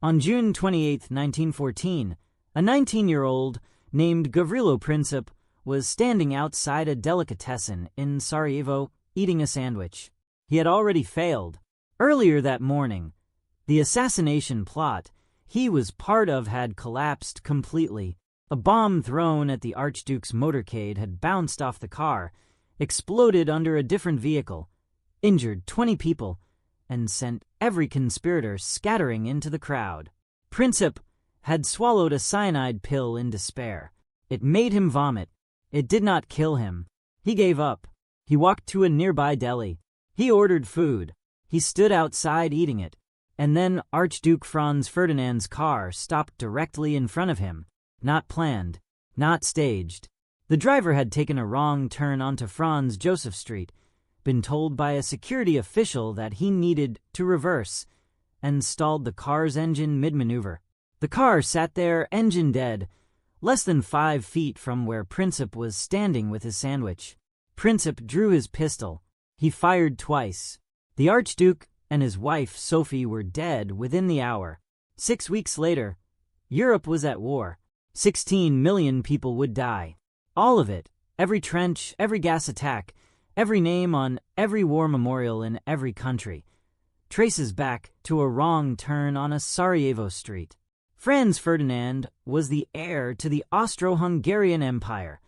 On June 28, 1914, a 19-year-old named Gavrilo Princip was standing outside a delicatessen in Sarajevo eating a sandwich. He had already failed. Earlier that morning, the assassination plot he was part of had collapsed completely. A bomb thrown at the Archduke's motorcade had bounced off the car, exploded under a different vehicle, injured 20 people, and sent every conspirator scattering into the crowd. Princip had swallowed a cyanide pill in despair. It made him vomit. It did not kill him. He gave up. He walked to a nearby deli. He ordered food. He stood outside eating it. And then Archduke Franz Ferdinand's car stopped directly in front of him. Not planned. Not staged. The driver had taken a wrong turn onto Franz Joseph Street, been told by a security official that he needed to reverse, and stalled the car's engine mid-maneuver. The car sat there, engine dead, less than 5 feet from where Princip was standing with his sandwich. Princip drew his pistol. He fired twice. The Archduke and his wife Sophie were dead within the hour. 6 weeks later, Europe was at war. 16 million people would die. All of it, every trench, every gas attack, every name on every war memorial in every country, traces back to a wrong turn on a Sarajevo street. Franz Ferdinand was the heir to the Austro-Hungarian Empire,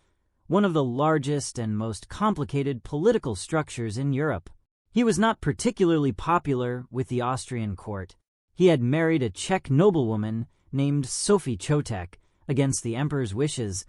one of the largest and most complicated political structures in Europe. He was not particularly popular with the Austrian court. He had married a Czech noblewoman named Sophie against the emperor's wishes,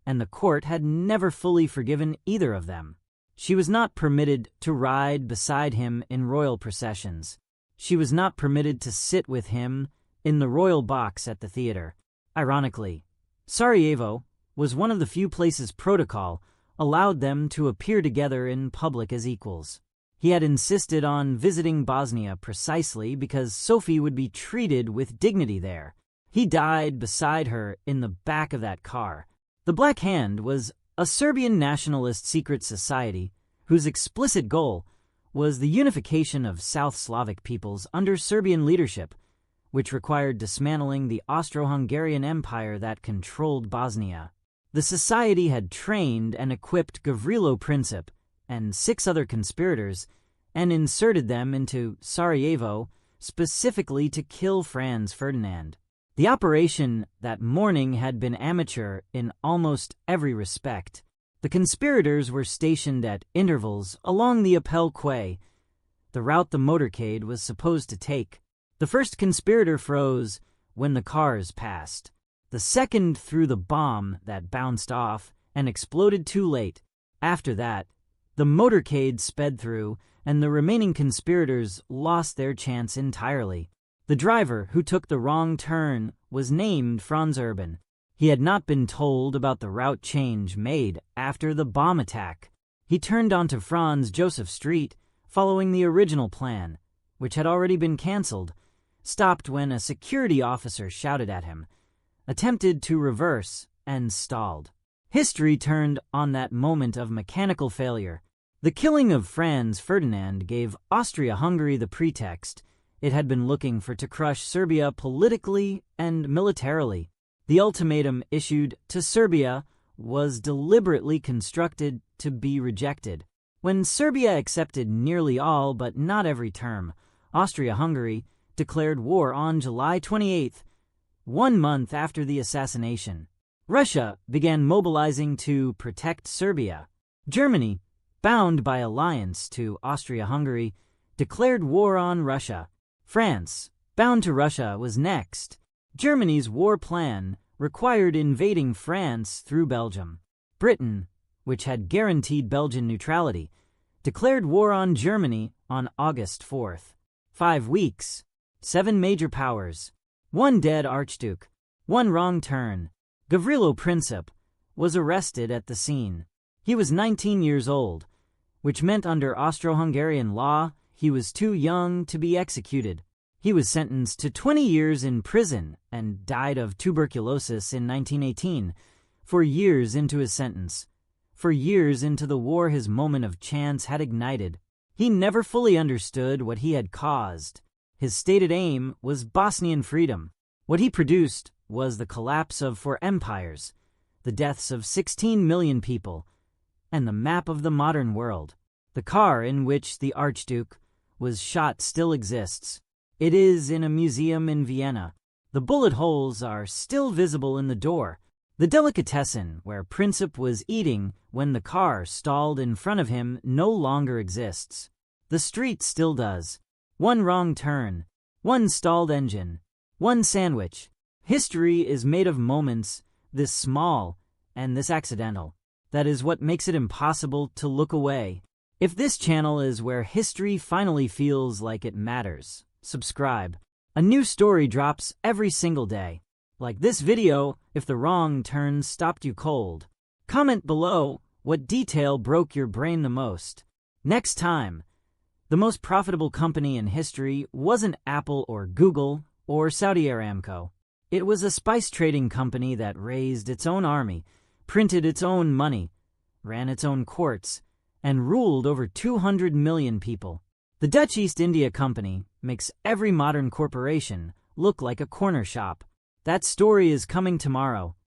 and the court had never fully forgiven either of them. She was not permitted to ride beside him in royal processions. She was not permitted to sit with him in the royal box at the theater. Ironically, Sarajevo was one of the few places protocol allowed them to appear together in public as equals. He had insisted on visiting Bosnia precisely because Sophie would be treated with dignity there. He died beside her in the back of that car. The Black Hand was a Serbian nationalist secret society whose explicit goal was the unification of South Slavic peoples under Serbian leadership, which required dismantling the Austro-Hungarian Empire that controlled Bosnia. The society had trained and equipped Gavrilo Princip and 6 other conspirators and inserted them into Sarajevo specifically to kill Franz Ferdinand. The operation that morning had been amateur in almost every respect. The conspirators were stationed at intervals along the Appel Quay, the route the motorcade was supposed to take. The first conspirator froze when the cars passed. The second threw the bomb that bounced off and exploded too late. After that, the motorcade sped through, and the remaining conspirators lost their chance entirely. The driver who took the wrong turn was named Franz Urban. He had not been told about the route change made after the bomb attack. He turned onto Franz Joseph Street, following the original plan, which had already been cancelled, stopped when a security officer shouted at him, attempted to reverse, and stalled. History turned on that moment of mechanical failure. The killing of Franz Ferdinand gave Austria-Hungary the pretext it had been looking for to crush Serbia politically and militarily. The ultimatum issued to Serbia was deliberately constructed to be rejected. When Serbia accepted nearly all but not every term, Austria-Hungary declared war on July 28th, 1 month after the assassination. Russia began mobilizing to protect Serbia. Germany, bound by alliance to Austria-Hungary, declared war on Russia. France, bound to Russia, was next. Germany's war plan required invading France through Belgium. Britain, which had guaranteed Belgian neutrality, declared war on Germany on August 4th. 5 weeks, 7 major powers, 1 dead Archduke, 1 wrong turn. Gavrilo Princip was arrested at the scene. He was 19 years old, which meant under Austro-Hungarian law he was too young to be executed. He was sentenced to 20 years in prison and died of tuberculosis in 1918, 4 years into his sentence. 4 years into the war his moment of chance had ignited. He never fully understood what he had caused. His stated aim was Bosnian freedom. What he produced was the collapse of 4 empires, the deaths of 16 million people, and the map of the modern world. The car in which the Archduke was shot still exists. It is in a museum in Vienna. The bullet holes are still visible in the door. The delicatessen where Princip was eating when the car stalled in front of him no longer exists. The street still does. 1 wrong turn, 1 stalled engine, 1 sandwich. History is made of moments this small and this accidental. That is what makes it impossible to look away. If this channel is where history finally feels like it matters, subscribe. A new story drops every single day. Like this video if the wrong turn stopped you cold. Comment below what detail broke your brain the most. Next time, the most profitable company in history wasn't Apple or Google or Saudi Aramco. It was a spice trading company that raised its own army, printed its own money, ran its own courts, and ruled over 200 million people. The Dutch East India Company makes every modern corporation look like a corner shop. That story is coming tomorrow.